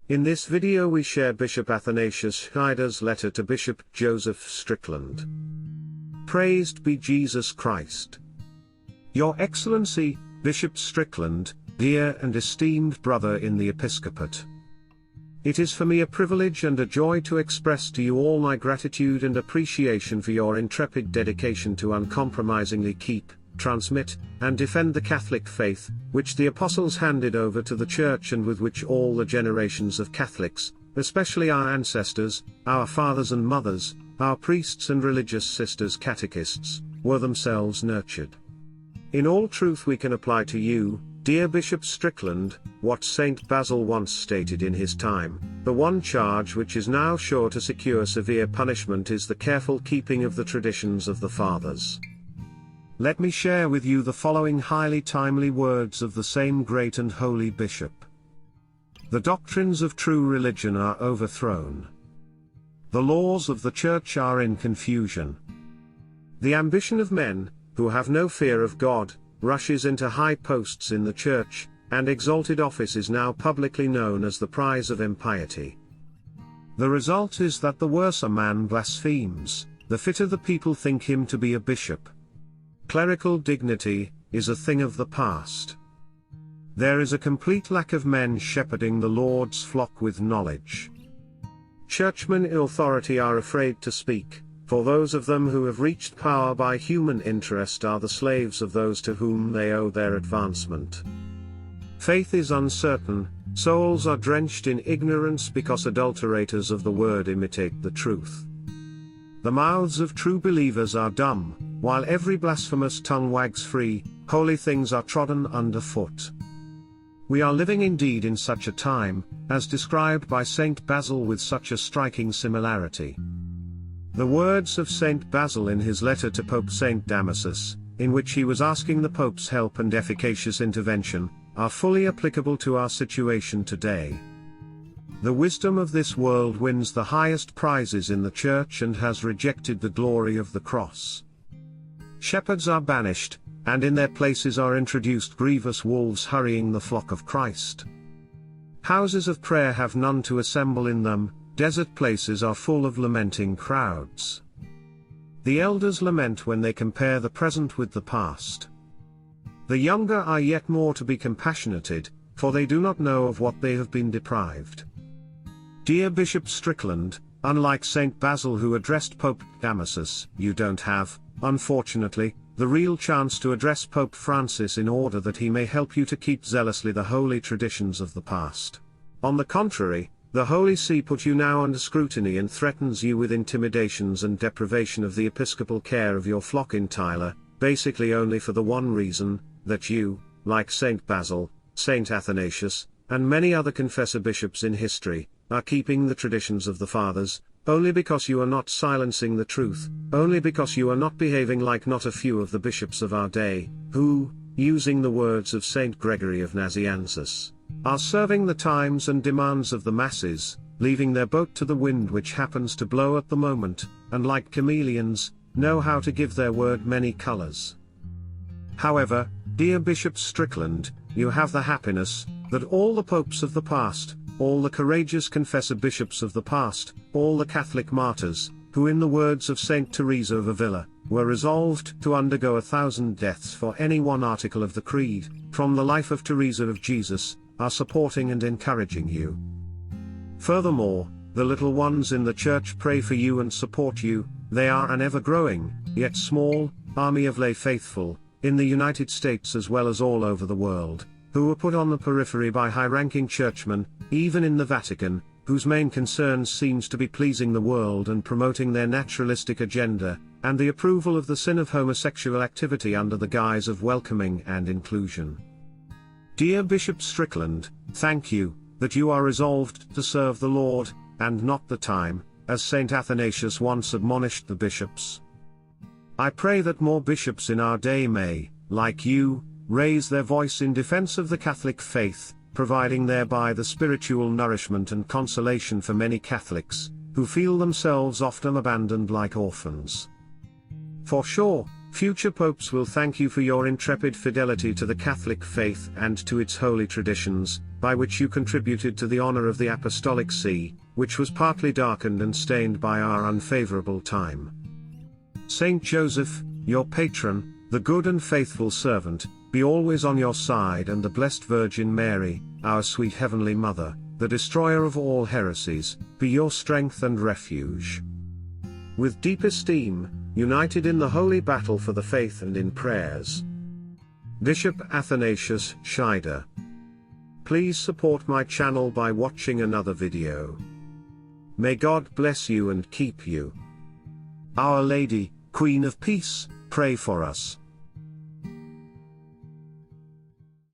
In this video we share Bishop Athanasius Schneider's letter to Bishop Joseph Strickland. Praised be Jesus Christ. Your Excellency, Bishop Strickland, dear and esteemed brother in the episcopate. It is for me a privilege and a joy to express to you all my gratitude and appreciation for your intrepid dedication to uncompromisingly keep, transmit, and defend the Catholic faith, which the Apostles handed over to the Church and with which all the generations of Catholics, especially our ancestors, our fathers and mothers, our priests and religious sisters-catechists, were themselves nurtured. In all truth we can apply to you, dear Bishop Strickland, what Saint Basil once stated in his time: the one charge which is now sure to secure severe punishment is the careful keeping of the traditions of the Fathers. Let me share with you the following highly timely words of the same great and holy bishop. The doctrines of true religion are overthrown. The laws of the Church are in confusion. The ambition of men, who have no fear of God, rushes into high posts in the Church, and exalted office is now publicly known as the prize of impiety. The result is that the worse a man blasphemes, the fitter the people think him to be a bishop. Clerical dignity is a thing of the past. There is a complete lack of men shepherding the Lord's flock with knowledge. Churchmen in authority are afraid to speak, for those of them who have reached power by human interest are the slaves of those to whom they owe their advancement. Faith is uncertain, souls are drenched in ignorance because adulterators of the word imitate the truth. The mouths of true believers are dumb, while every blasphemous tongue wags free, holy things are trodden underfoot. We are living indeed in such a time, as described by Saint Basil with such a striking similarity. The words of Saint Basil in his letter to Pope Saint Damasus, in which he was asking the Pope's help and efficacious intervention, are fully applicable to our situation today. The wisdom of this world wins the highest prizes in the Church and has rejected the glory of the cross. Shepherds are banished, and in their places are introduced grievous wolves hurrying the flock of Christ. Houses of prayer have none to assemble in them, desert places are full of lamenting crowds. The elders lament when they compare the present with the past. The younger are yet more to be compassionated, for they do not know of what they have been deprived. Dear Bishop Strickland, unlike Saint Basil who addressed Pope Damasus, you don't have, unfortunately, the real chance to address Pope Francis in order that he may help you to keep zealously the holy traditions of the past. On the contrary, the Holy See put you now under scrutiny and threatens you with intimidations and deprivation of the episcopal care of your flock in Tyler, basically only for the one reason, that you, like Saint Basil, Saint Athanasius, and many other confessor bishops in history, are keeping the traditions of the Fathers, only because you are not silencing the truth, only because you are not behaving like not a few of the bishops of our day, who, using the words of Saint Gregory of Nazianzus, are serving the times and demands of the masses, leaving their boat to the wind which happens to blow at the moment, and like chameleons, know how to give their word many colors. However, dear Bishop Strickland, you have the happiness, that all the popes of the past, all the courageous confessor bishops of the past, all the Catholic martyrs, who in the words of Saint Teresa of Avila, were resolved to undergo 1,000 deaths for any one article of the Creed, from the life of Teresa of Jesus, are supporting and encouraging you. Furthermore, the little ones in the Church pray for you and support you. They are an ever-growing, yet small, army of lay faithful, in the United States as well as all over the world, who were put on the periphery by high-ranking churchmen, even in the Vatican, whose main concern seems to be pleasing the world and promoting their naturalistic agenda, and the approval of the sin of homosexual activity under the guise of welcoming and inclusion. Dear Bishop Strickland, thank you, that you are resolved to serve the Lord, and not the time, as Saint Athanasius once admonished the bishops. I pray that more bishops in our day may, like you, raise their voice in defense of the Catholic faith, providing thereby the spiritual nourishment and consolation for many Catholics, who feel themselves often abandoned like orphans. For sure, future popes will thank you for your intrepid fidelity to the Catholic faith and to its holy traditions, by which you contributed to the honor of the Apostolic See, which was partly darkened and stained by our unfavorable time. Saint Joseph, your patron, the good and faithful servant, be always on your side, and the Blessed Virgin Mary, our sweet Heavenly Mother, the destroyer of all heresies, be your strength and refuge. With deep esteem, united in the holy battle for the faith and in prayers. Bishop Athanasius Schneider. Please support my channel by watching another video. May God bless you and keep you. Our Lady, Queen of Peace, pray for us.